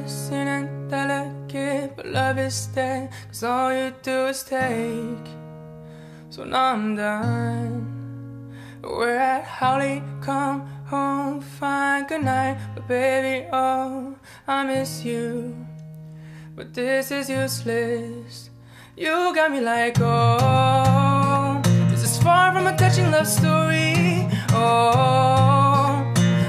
missing and delicate, but love is dead, 'cause all you do is take. So now I'm done. We're at Holly, come home, fine, good night. But baby, oh, I miss you, but this is useless. You got me like, oh, this is far from a touching love story. Oh,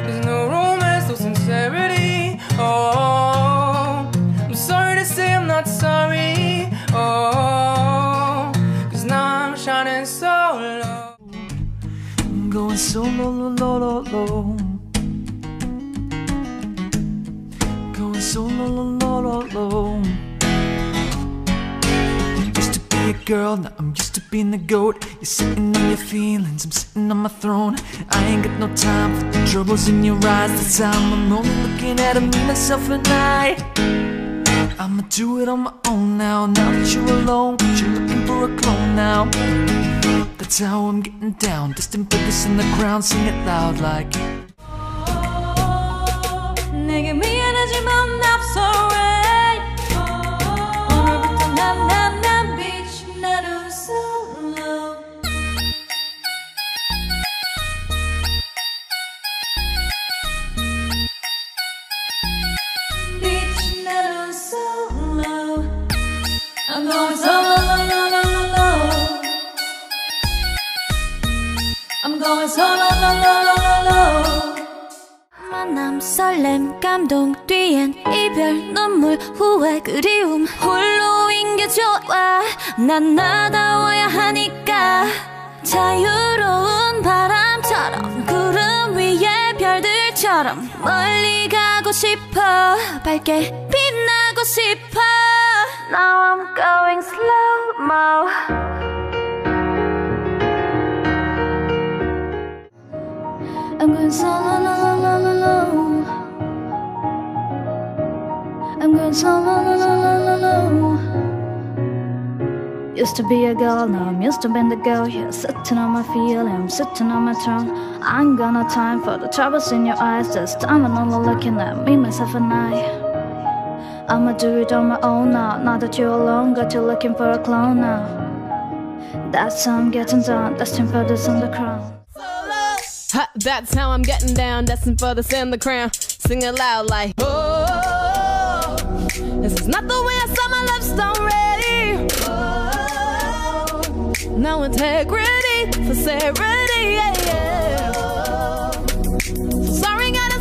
there's no romance, no sincerity. Oh, I'm sorry to say I'm not sorry. Oh, 'cause now I'm shining solo. I'm going solo, lo, lo, lo. Going solo, lo, lo, lo. Used to be a girl, now I'm used to being the goat. You're sitting on your feelings, I'm sitting on my throne. I ain't got no time for the troubles in your eyes. This time I'm only looking at me, myself and I. I'ma do it on my own now. Now that you're alone, 'cause you're looking for a clone now. That's how I'm getting down. Distant focus in the ground, sing it loud like 내게 미안하지만 I'm sorry. 오늘부터 난 bitch 나도 solo. Bitch 나도 solo. I'm going solo. I'm going solo. 만남 설렘 감동 뒤엔 이별 눈물 후회 그리움 홀로인 게 좋아 난 나다워야 하니까 자유로운 바람처럼 구름 위에 별들처럼 멀리 가고 싶어 밝게 빛나고 싶어 Now I'm going slow-mo I'm going solo, lo, lo, lo, lo, lo. I'm going solo, lo, lo, lo, lo, lo. Used to be a girl, now I'm used to being the girl. Yeah, sitting on my feelings, sitting on my throne. I ain't got no time for the troubles in your eyes. This time I'm only looking at me, myself and I. I'ma do it on my own now. Now that you're alone, got you looking for a clone now. That's how I'm getting down, destined for this on the crown. Ha, that's how I'm getting down, destined for this in the crown. Sing it loud like, oh, this is not the way I saw my love story. Oh, no integrity, sincerity, yeah, yeah. So sorry, gotta